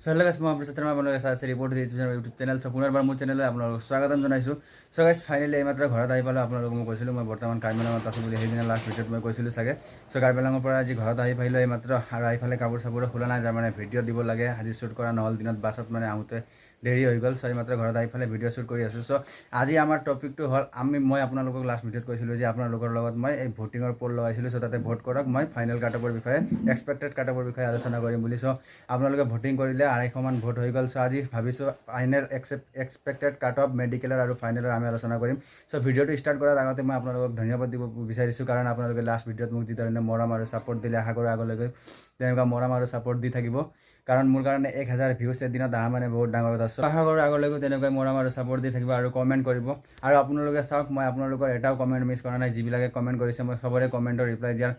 So hello গাইছ, মই অমৃত শৰ্মা আপোনালোকে চাই আছে ৰিপৰ্ট ইউটিউব চেনেল। চ' পুনৰবাৰ মোৰ চেনেললৈ আপোনালোকক স্বাগতম জনাইছোঁ। চ' গাইছ, ফাইনেলি এইমাত্ৰ ঘৰত আহি পালোঁ। আপোনালোকক মই কৈছিলোঁ মই বৰ্তমান কাৰ্বিআংলঙত আছোঁ বুলি, সেইদিনা লাষ্ট ভিডিঅ'ত মই কৈছিলোঁ চাগে। চ' কাৰ্বিআংলঙৰ পৰা আজি ঘৰত আহি পালোঁ এইমাত্ৰ, আৰু আহিফালে কাপোৰ চাপোৰো খোলা নাই, তাৰমানে ভিডিঅ' দিব লাগে। আজি শ্বুট কৰা নহ'ল, দিনত বাছত মানে আহোঁতে দেৰি হৈ গ'ল। চ' এইমাত্ৰ ঘৰত আহি ফালে ভিডিঅ' শ্বুট কৰি আছোঁ। চ' আজি আমাৰ টপিকটো হ'ল, মই আপোনালোকক লাষ্ট ভিডিঅ'ত কৈছিলোঁ যে আপোনালোকৰ লগত মই এই ভোটিঙৰ পল লগাইছিলোঁ। চ' তাতে ভোট কৰক, মই ফাইনেল কাটঅফৰ বিষয়ে, এক্সপেক্টেড কাটঅফৰ বিষয়ে আলোচনা কৰিম বুলি। চ' আপোনালোকে ভোটিং কৰিলে 250মান ভোট হৈ গ'ল। চ' আজি ভাবিছোঁ ফাইনেল এক্সপেক্টেড কাটঅফ মেডিকেলৰ আৰু ফাইনেলৰ আমি আলোচনা কৰিম। চ' ভিডিঅ'টো ষ্টাৰ্ট কৰাৰ আগতে মই আপোনালোকক ধন্যবাদ দিব বিচাৰিছোঁ, কাৰণ আপোনালোকে লাষ্ট ভিডিঅ'ত মোক যিধৰণে মৰম আৰু ছাপোৰ্ট দিলে, আশা কৰোঁ আগলৈকে তেনেকুৱা মৰম আৰু ছাপোৰ্ট দি থাকিব, কাৰণ মোৰ কাৰণে 1000 ভিউজ এদিনত অহা মানে বহুত ডাঙৰ কথা। চ' আশা কৰোঁ আগলৈকে তেনেকৈ মৰম আৰু ছাপোৰ্ট দি থাকিব আৰু কমেণ্ট কৰিব। আৰু আপোনালোকে চাওক, মই আপোনালোকৰ এটাও কমেণ্ট মিছ কৰা নাই। যিবিলাকে কমেণ্ট কৰিছে মই চবৰে কমেণ্টৰ ৰিপ্লাই দিয়াৰ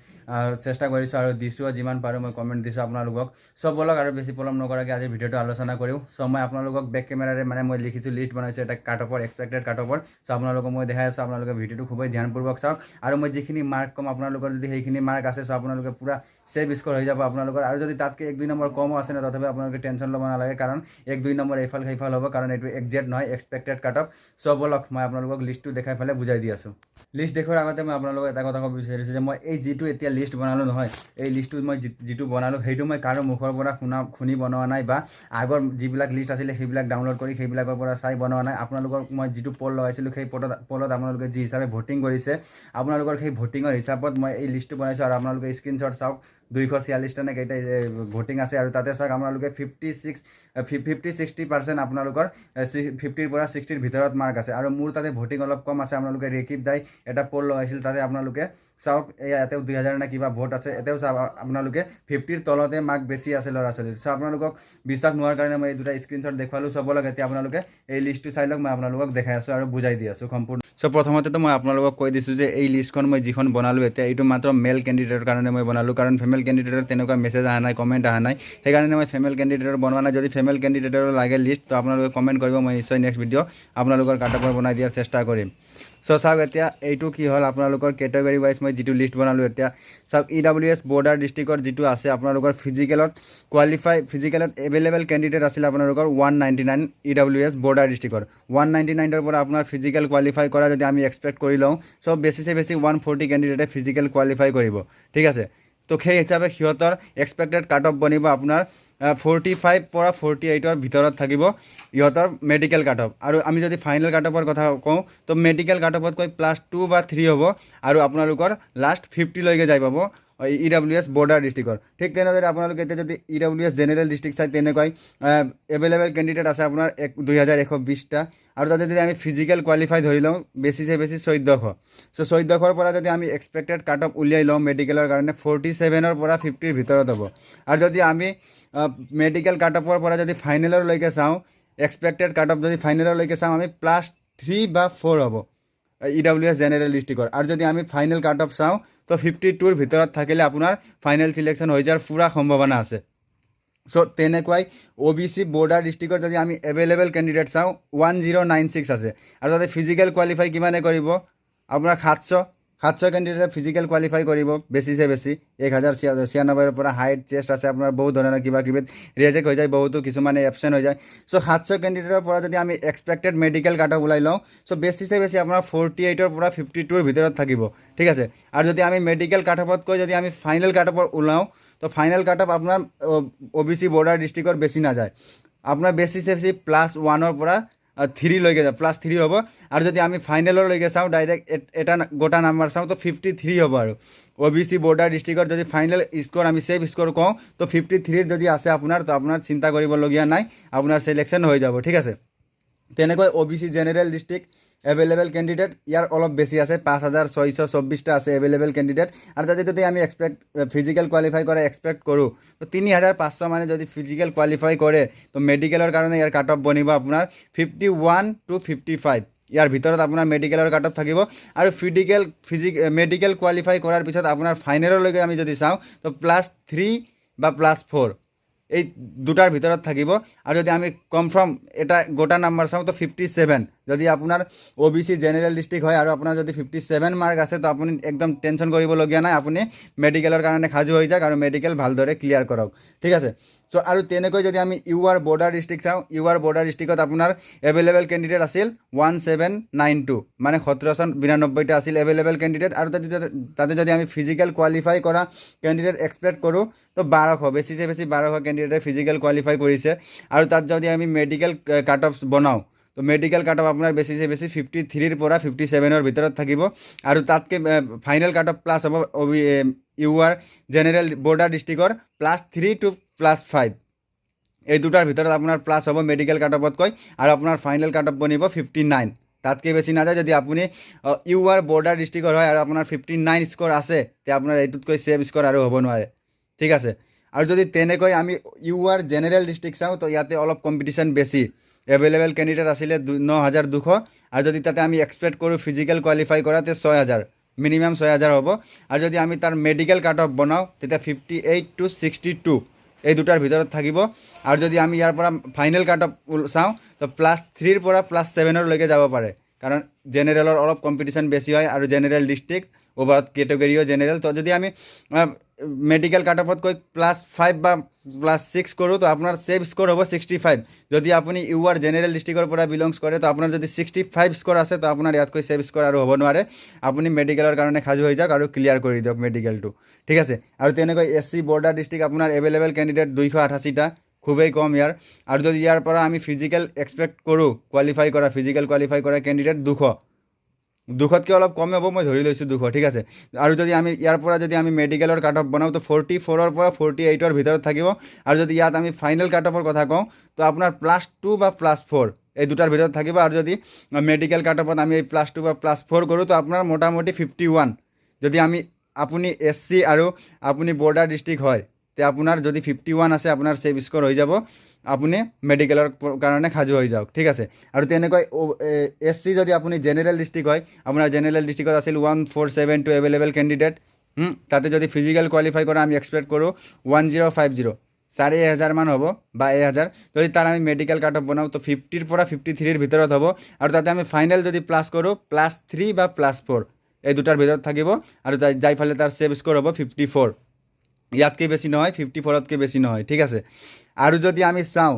চেষ্টা কৰিছোঁ আৰু দিছোঁ, যিমান পাৰোঁ মই কমেণ্ট দিছোঁ আপোনালোকক। চ' বলক আৰু বেছি পলম নকৰাকৈ আজি ভিডিঅ'টো আলোচনা কৰোঁ। চ' মই আপোনালোকক বেক কেমেৰাৰে মানে মই লিখিছোঁ, লিষ্ট বনাইছোঁ এটা কাটঅফৰ, এক্সপেক্টেড কাটঅফৰ। চ' আপোনালোকক মই দেখাই আছোঁ, আপোনালোকে ভিডিঅ'টো খুবেই ধ্যানপূৰ্বক চাওক। আৰু মই যিখিনি মাৰ্ক ক'ম, আপোনালোকৰ যদি সেইখিনি মাৰ্ক আছে, চ' আপোনালোকে পূৰা ছেভ স্ক'ৰ হৈ যাব আপোনালোকৰ। আৰু যদি তাতকৈ 1-2 নম্বৰ কমো আছে ন, তথাপি আপোনালোকে টেনশ্যন ল'ব নালাগে, কাৰণ 1-2 নম্বৰ এইফাল সেইফাল হ'ব, কাৰণ এইটো একজেক্ট নহয়, এক্সপেক্টেড কাটঅফ। চ' বলক মই আপোনালোকক লিষ্টটো দেখাই পেলাই বুজাই দি আছোঁ। লিষ্ট দেখুৱাৰ আগতে মই আপোনালোকক এটা কথা ক'ব বিচাৰিছোঁ যে মই এই যিটো এতিয়া লিষ্ট বনালোঁ নহয়, এই লিষ্টটো মই যিটো বনালোঁ সেইটো মই কাৰো মুখৰ পৰা শুনি বনোৱা নাই, বা আগৰ যিবিলাক লিষ্ট আছিলে সেইবিলাক ডাউনলোড কৰি সেইবিলাকৰ পৰা চাই বনোৱা নাই। আপোনালোকক মই যিটো পল লগাইছিলোঁ, সেই পলত আপোনালোকে যি হিচাপে ভোটিং কৰিছে, আপোনালোকৰ সেই ভোটিঙৰ হিচাপত মই এই লিষ্টটো বনাইছোঁ। আৰু আপোনালোকে স্ক্ৰীনশ্বট চাওক, 246টা নে কেইটা ভোটিং আছে, আৰু তাতে চাওক আপোনালোকে 50-60% আপোনালোকৰ 50ৰ পৰা 60ৰ ভিতৰত মাৰ্ক আছে। আৰু মোৰ তাতে ভোটিং অলপ কম আছে। আপোনালোকে ৰেকিব দাই এটা পল লগাইছিল, তাতে আপোনালোকে চাওক, ইয়াতেও 2000 নে কিবা ভোট আছে, এতেও চাওক আপোনালোকে 50ৰ তলতে মাৰ্ক বেছি আছে ল'ৰা ছোৱালীৰ। চ' আপোনালোকক বিশ্বাস নোহোৱাৰ কাৰণে মই এই দুটা স্ক্ৰীনশ্বট দেখুৱালোঁ। চবলৈকে এতিয়া আপোনালোকে এই লিষ্টটো চাই লওক, মই আপোনালোকক দেখাই আছোঁ আৰু বুজাই দি আছোঁ সম্পূৰ্ণ। চ' প্ৰথমতেতো মই আপোনালোকক কৈ দিছোঁ যে এই লিষ্টখন মই যিখন বনালোঁ এতিয়া, এইটো মাত্ৰ মেল কেণ্ডিডেটৰ কাৰণে মই বনালোঁ, কাৰণ ফিমেল কেণ্ডিডেটৰ তেনেকুৱা মেছেজ অহা নাই, কমেণ্ট অহা নাই, সেইকাৰণে মই ফিমেল কেণ্ডিডেটৰ বনোৱা নাই। যদি ফিমেল কেণ্ডিডেটৰ লাগে লিষ্ট, তো আপোনালোকে কমেণ্ট কৰিব, মই নিশ্চয় নেক্সট ভিডিঅ' আপোনালোকৰ কাটঅফৰ বনাই দিয়াৰ চেষ্টা কৰিম। চ' চাওক, এতিয়া এইটো কি হ'ল, আপোনালোকৰ কেটেগৰী ৱাইজ মই যিটো লিষ্ট বনালোঁ এতিয়া চাওক, EWS বৰ্ডাৰ ডিষ্ট্ৰিক্টৰ যিটো আছে আপোনালোকৰ ফিজিকেলত এভেইলেবল কেণ্ডিডেট আছিলে আপোনালোকৰ 199 EWS বৰ্ডাৰ ডিষ্ট্ৰিক্টৰ। 199ৰ পৰা আপোনাৰ ফিজিকেল কোৱালিফাই কৰা যদি আমি এক্সপেক্ট কৰি লওঁ, চ' বেছি 140 কেণ্ডিডেটে ফিজিকেল কোৱালিফাই কৰিব, ঠিক আছে। তো সেই হিচাপে সিহঁতৰ এক্সপেক্টেড কাট অফ বনিব আপোনাৰ 45 পৰা 48ৰ ভিতৰত থাকিব ইহঁতৰ মেডিকেল কাট অফ। আৰু আমি যদি ফাইনেল কাট অফৰ কথা কওঁ, তো মেডিকেল কাট অফতকৈ +2 বা 3 হ'ব, আৰু আপোনালোকৰ লাষ্ট 50লৈকে যাই পাব EWS বৰ্ডাৰ ডিষ্ট্ৰিক্টৰ। ঠিক তেনেদৰে আপোনালোকে এতিয়া যদি EWS জেনেৰেল ডিষ্ট্ৰিক্ট চাই, তেনেকৈ এভেইলেবল কেণ্ডিডেট আছে আপোনাৰ 2120টা। আৰু তাতে যদি আমি ফিজিকেল কোৱালিফাই ধৰি লওঁ, বেছি 1400। চ' 1400ৰ পৰা যদি আমি এক্সপেক্টেড কাট অফ উলিয়াই লওঁ মেডিকেলৰ কাৰণে, 47ৰ পৰা 50ৰ ভিতৰত হ'ব। আৰু যদি আমি মেডিকেল কাট অফৰ পৰা যদি ফাইনেললৈকে চাওঁ, এক্সপেক্টেড কাট অফ যদি ফাইনেললৈকে চাওঁ, আমি +3 বা 4 হ'ব EWS জেনেৰেল ডিষ্ট্ৰিক্টৰ। আৰু যদি আমি ফাইনেল কাট অফ চাওঁ, তো 52ৰ ভিতৰত থাকিলে আপোনাৰ ফাইনেল চিলেকশ্যন হৈ যোৱাৰ পূৰা সম্ভাৱনা আছে। চ' তেনেকুৱাই OBC বৰ্ডাৰ ডিষ্ট্ৰিক্টৰ যদি আমি এভেইলেবল কেণ্ডিডেট চাওঁ, 1096 আছে। আৰু তাতে ফিজিকেল কোৱালিফাই কিমানে কৰিব, আপোনাৰ 700 কেণ্ডিডেটে ফিজিকেল কোৱালিফাই কৰিব, বেছি 1096ৰ পৰা। হাইট চেষ্ট আছে আপোনাৰ, বহুত ধৰণৰ কিবা কিবি ৰিজেক্ট হৈ যায়, বহুতো কিছুমানে এবচেণ্ট হৈ যায়। চ' 700 কেণ্ডিডেটৰ পৰা যদি আমি এক্সপেক্টেড মেডিকেল কাট অফ ওলাই লওঁ, চ' বেছি আপোনাৰ 48ৰ পৰা 52ৰ ভিতৰত থাকিব, ঠিক আছে। আৰু যদি আমি মেডিকেল কাট অফতকৈ যদি আমি ফাইনেল কাট অফৰ ওলাওঁ, তো ফাইনেল কাট অফ আপোনাৰ OBC বৰ্ডাৰ ডিষ্ট্ৰিক্টৰ বেছি নাযায়, আপোনাৰ বেছি +1ৰ পৰা 3লৈকে যায়, +3 হ'ব। আৰু যদি আমি ফাইনেললৈকে চাওঁ, ডাইৰেক্ট এটা গোটা নাম্বাৰ চাওঁ, তো 53 হ'ব। আৰু OBC বৰ্ডাৰ ডিষ্ট্ৰিক্টৰ যদি ফাইনেল স্ক'ৰ আমি ছেভ স্ক'ৰ কওঁ, তো 53ৰ যদি আছে আপোনাৰ, তো আপোনাৰ চিন্তা কৰিবলগীয়া নাই, আপোনাৰ চিলেকশ্যন হৈ যাব, ঠিক আছে। তেনেকৈ OBC general district available candidate ইয়াৰ অলপ বেছি আছে, 5624টা আছে এভেইলেবল কেণ্ডিডেট। আৰু তাতে যদি আমি ফিজিকেল কোৱালিফাই কৰা এক্সপেক্ট কৰোঁ, তো 3500 মানে যদি ফিজিকেল কোৱালিফাই কৰে, তো মেডিকেলৰ কাৰণে ইয়াৰ কাট অফ বনিব আপোনাৰ 51 to 55। ইয়াৰ ভিতৰত আপোনাৰ মেডিকেলৰ কাট অফ থাকিব। আৰু মেডিকেল কোৱালিফাই কৰাৰ পিছত আপোনাৰ ফাইনেললৈকে আমি যদি চাওঁ, তো +3 বা +4 এই দুটাৰ ভিতৰত থাকিব। আৰু যদি আমি কনফাৰ্ম এটা গোটা নাম্বাৰ চাওঁ, তো 57 যদি আপোনাৰ OBC জেনেৰেল ডিষ্ট্ৰিক্ট হয় আৰু আপোনাৰ যদি 57 মাৰ্ক আছে তো আপুনি একদম টেনশ্যন কৰিবলগীয়া নাই, আপুনি মেডিকেলৰ কাৰণে সাজু হৈ যাওক আৰু মেডিকেল ভালদৰে ক্লিয়াৰ কৰক, ঠিক আছে। চ' আৰু তেনেকৈ যদি আমি UR বৰ্ডাৰ ডিষ্ট্ৰিক্ট চাওঁ, UR বৰ্ডাৰ ডিষ্ট্ৰিক্টত আপোনাৰ এভেইলেবল কেণ্ডিডেট আছিল 1792, মানে 1792টা আছিল এভেইলেবল কেণ্ডিডেট। আৰু তাতে যদি আমি ফিজিকেল কোৱালিফাই কৰা কেণ্ডিডেট এক্সপেক্ট কৰোঁ তো 1200, বেছিছে বেছি 1200 কেণ্ডিডেটে ফিজিকেল কোৱালিফাই কৰিছে। আৰু তাত যদি আমি মেডিকেল কাট অফ বনাওঁ তো মেডিকেল কাট অফ আপোনাৰ বেছিছে বেছি 53ৰ পৰা 57ৰ ভিতৰত থাকিব। আৰু তাতকৈ ফাইনেল কাট অফ প্লাছ হ'ব UR জেনেৰেল বৰ্ডাৰ ডিষ্ট্ৰিক্টৰ +3 to +5, এই দুটাৰ ভিতৰত আপোনাৰ প্লাছ হ'ব মেডিকেল কাট অফতকৈ। আৰু আপোনাৰ ফাইনেল কাট অফ বনিব 59, তাতকৈ বেছি নাযায়। যদি আপুনি UR বৰ্ডাৰ ডিষ্ট্ৰিক্টৰ হয় আৰু আপোনাৰ 59 স্ক'ৰ আছে তে আপোনাৰ এইটোতকৈ ছেভ স্ক'ৰ আৰু হ'ব নোৱাৰে, ঠিক আছে। আৰু যদি তেনেকৈ আমি UR জেনেৰেল ডিষ্ট্ৰিক্ট চাওঁ তো ইয়াতে অলপ কম্পিটিশ্যন বেছি, এভেইলেবল কেণ্ডিডেট আছিলে 9200। আৰু যদি তাতে আমি এক্সপেক্ট কৰোঁ ফিজিকেল কোৱালিফাই কৰাতে 6000, মিনিমাম 6000 হ'ব। আৰু যদি আমি তাৰ মেডিকেল কাট অফ বনাওঁ তেতিয়া 58 to 62, এই দুটাৰ ভিতৰত থাকিব। আৰু যদি আমি ইয়াৰ পৰা ফাইনেল কাট অফ চাওঁ তো +3ৰ পৰা +7লৈকে যাব পাৰে, কাৰণ জেনেৰেলৰ অলপ কম্পিটিশ্যন বেছি হয় আৰু জেনেৰেল ডিষ্ট্ৰিক্ট ওভাৰত কেটেগৰীও জেনেৰেল। তো যদি আমি মেডিকেল কাট অফতকৈ +5 বা +6 কৰোঁ তো আপোনাৰ ছেভ স্ক'ৰ হ'ব 65। যদি আপুনি UR জেনেৰেল ডিষ্ট্ৰিক্টৰ পৰা বিলংছ কৰে তো আপোনাৰ যদি 65 স্ক'ৰ আছে তো আপোনাৰ ইয়াতকৈ ছেভ স্ক'ৰ আৰু হ'ব নোৱাৰে। আপুনি মেডিকেলৰ কাৰণে সাজু হৈ যাওক আৰু ক্লিয়াৰ কৰি দিয়ক মেডিকেলটো, ঠিক আছে। আৰু তেনেকৈ SC বৰ্ডাৰ ডিষ্ট্ৰিক্ট আপোনাৰ এভেইলেবল কেণ্ডিডেট 288টা, খুবেই কম ইয়াৰ। আৰু যদি ইয়াৰ পৰা আমি ফিজিকেল এক্সপেক্ট কৰোঁ ফিজিকেল কোৱালিফাই কৰা কেণ্ডিডেট 200তকৈ অলপ কমে হ'ব, মই ধৰি লৈছোঁ 200, ঠিক আছে। আৰু যদি আমি ইয়াৰ পৰা যদি আমি মেডিকেলৰ কাট অফ বনাওঁ তো 44ৰ পৰা 48ৰ ভিতৰত থাকিব। আৰু যদি ইয়াত আমি ফাইনেল কাট অফৰ কথা কওঁ তো আপোনাৰ +2 বা +4, এই দুটাৰ ভিতৰত থাকিব। আৰু যদি মেডিকেল কাট অফত আমি এই +2 বা +4 কৰোঁ তো আপোনাৰ মোটামুটি 51। যদি আপুনি SC আৰু আপুনি বৰ্ডাৰ ডিষ্ট্ৰিক্ট হয় তে আপোনাৰ যদি 51 আছে আপোনাৰ ছেভ স্ক'ৰ হৈ যাব, আপুনি মেডিকেলৰ কাৰণে সাজু হৈ যাওক, ঠিক আছে। আৰু তেনেকৈ SC যদি আপুনি জেনেৰেল ডিষ্ট্ৰিক্ট হয়, আপোনাৰ জেনেৰেল ডিষ্ট্ৰিক্টত আছিল 1472 এভেইলেবল কেণ্ডিডেট। তাতে যদি ফিজিকেল কোৱালিফাই কৰা আমি এক্সপেক্ট কৰোঁ 1050, 1500 মান হ'ব বা 1000। যদি তাৰ আমি মেডিকেল কাট অফ বনাওঁ তো 50ৰ পৰা 53ৰ ভিতৰত হ'ব। আৰু তাতে আমি ফাইনেল যদি প্লাছ কৰোঁ +3 বা +4, এই দুটাৰ ভিতৰত থাকিব। আৰু যাই ফালে তাৰ ছেভ স্ক'ৰ হ'ব 54, ইয়াতকৈ বেছি নহয়, 54তকৈ বেছি নহয়, ঠিক আছে। আৰু যদি আমি চাওঁ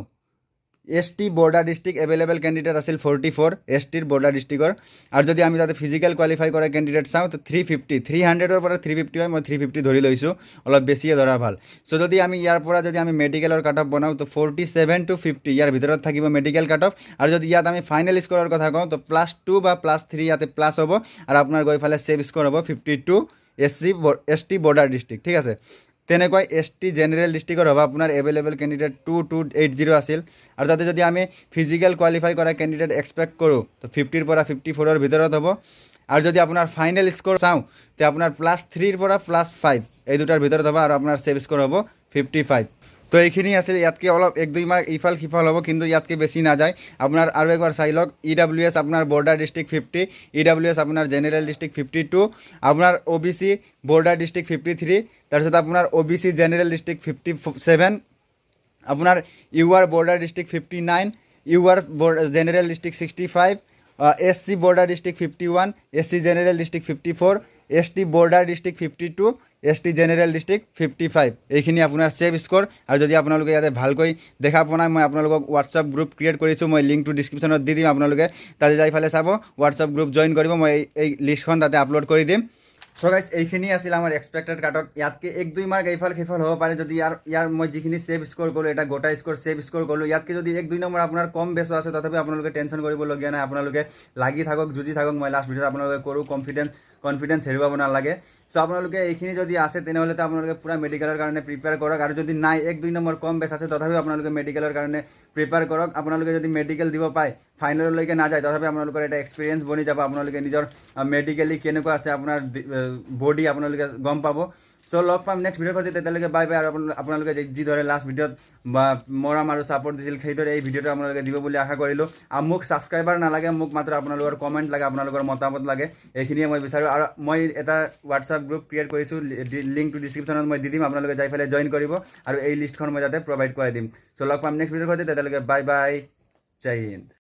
ST border district available candidate আছিল 44 STৰ বৰ্ডাৰ ডিষ্ট্ৰিক্টৰ। আৰু যদি আমি তাতে ফিজিকেল কোৱালিফাই কৰা কেণ্ডিডেট চাওঁ তো 300ৰ পৰা 350 হয়, মই 350 ধৰি লৈছোঁ, অলপ বেছিয়ে ধৰা ভাল। চ' যদি আমি ইয়াৰ পৰা যদি আমি মেডিকেলৰ কাট অফ বনাওঁ তো 47 to 50 ইয়াৰ ভিতৰত থাকিব মেডিকেল কাট অফ। আৰু যদি ইয়াত আমি ফাইনেল স্ক'ৰৰ কথা কওঁ তো +2 বা +3 ইয়াতে প্লাছ হ'ব। আৰু আপোনাৰ গৈ ফালে ছেভ স্ক'ৰ হ'ব 52 ST বৰ্ডাৰ ডিষ্ট্ৰিক্ট, ঠিক আছে। তেনেকৈ ST জেনেৰেল ডিষ্ট্ৰিক্টৰ হ'ব আপোনাৰ এভেইলেবল কেণ্ডিডেট 2280 আছিল। আৰু তাতে যদি আমি ফিজিকেল কোৱালিফাই কৰা কেণ্ডিডেট এক্সপেক্ট কৰোঁ তো 50ৰ পৰা 54ৰ ভিতৰত হ'ব। আৰু যদি আপোনাৰ ফাইনেল স্ক'ৰ চাওঁ তে আপোনাৰ +3ৰ পৰা +5, এই দুটাৰ ভিতৰত হ'ব। আৰু আপোনাৰ ছেভ স্ক'ৰ হ'ব 55। তো এইখিনি আছিল, ইয়াতকৈ অলপ 1-2 মাৰ্ক ইফাল সিফাল হ'ব, কিন্তু ইয়াতকৈ বেছি নাযায়। আপোনাৰ আৰু একবাৰ চাই লওক, EWS আপোনাৰ বৰ্ডাৰ ডিষ্ট্ৰিক্ট 50, EWS আপোনাৰ জেনেৰেল ডিষ্ট্ৰিক্ট 52, আপোনাৰ OBC বৰ্ডাৰ ডিষ্ট্ৰিক্ট 53, তাৰপিছত আপোনাৰ OBC জেনেৰেল ডিষ্ট্ৰিক্ট 57, আপোনাৰ UR border district 59, UR general district 65, SC border district 51, SC general district 54, ST border district 52, ST general district 55, এইখিনি আপোনাৰ ছেভ স্ক'ৰ। আৰু যদি আপোনালোকে ইয়াতে ভালকৈ দেখা পোৱা নাই, মই আপোনালোকক হোৱাটছআপ গ্ৰুপ ক্ৰিয়েট কৰিছোঁ, মই লিংকটো ডিছক্ৰিপশ্যনত দি দিম, আপোনালোকে তাতে যাই ফালে চাব, হোৱাটছআপ গ্ৰুপ জইন কৰিব, মই এই লিষ্টখন তাতে আপলোড কৰি দিম। চ' গাইজ এইখিনি আছিল আমাৰ এক্সপেক্টেড কাটত। ইয়াতকৈ 1-2 মাৰ্ক এইফাল সিফাল হ'ব পাৰে, যদি ইয়াৰ মই যিখিনি ছেভ স্ক'ৰ ক'লোঁ, এটা গোটা স্ক'ৰ ছেভ স্ক'ৰ ক'লোঁ, ইয়াতকৈ যদি 1-2 নম্বৰ আপোনাৰ কম বেছো আছে তথাপি আপোনালোকে টেনশ্যন কৰিবলগীয়া নাই, আপোনালোকে লাগি থাকক, যুঁজি থাকক। মই লাষ্ট ভিডিঅ'ত আপোনালোকে কৰোঁ, কনফিডেঞ্চ হেৰুৱাব নালাগে। চ' আপোনালোকে এইখিনি যদি আছে তেনেহ'লে আপোনালোকে পূৰা মেডিকেলৰ কাৰণে প্ৰিপেয়াৰ কৰক। আৰু যদি নাই 1-2 নম্বৰ কম বেছ আছে তথাপিও আপোনালোকে মেডিকেলৰ কাৰণে প্ৰিপেয়াৰ কৰক। আপোনালোকে যদি মেডিকেল দিব পায়, ফাইনেললৈকে নাযায়, তথাপি আপোনালোকৰ এটা এক্সপিৰিয়েঞ্চ বনি যাব, আপোনালোকে নিজৰ মেডিকেলি কেনেকুৱা আছে আপোনাৰ বডি আপোনালোকে গম পাব। চ' লগ পাম নেক্সট ভিডিঅ'ৰ প্ৰতি, তেতিয়ালৈকে বাই বাই। আৰু আপোনালোকে যিদৰে লাষ্ট ভিডিঅ'ত বা মৰম আৰু ছাপোৰ্ট দিছিল সেইদৰে এই ভিডিঅ'টো আপোনালোকে দিব বুলি আশা কৰিলোঁ। আৰু মোক ছাবস্ক্ৰাইবাৰ নালাগে, মোক মাত্ৰ আপোনালোকৰ কমেণ্ট লাগে, আপোনালোকৰ মতামত লাগে, এইখিনিয়ে মই বিচাৰোঁ। আৰু মই এটা হোৱাটছআপ গ্ৰুপ ক্ৰিয়েট কৰিছোঁ, লিংকটো ডিছক্ৰিপশ্যনত মই দি দিম, আপোনালোকে যাই পেলাই জইন কৰিব। আৰু এই লিষ্টখন মই যাতে প্ৰভাইড কৰাই দিম। চ' লগ পাম নেক্সট ভিডিঅ'ৰ প্ৰতি, তেতিয়ালৈকে বাই বাই, জয় হিন্দ।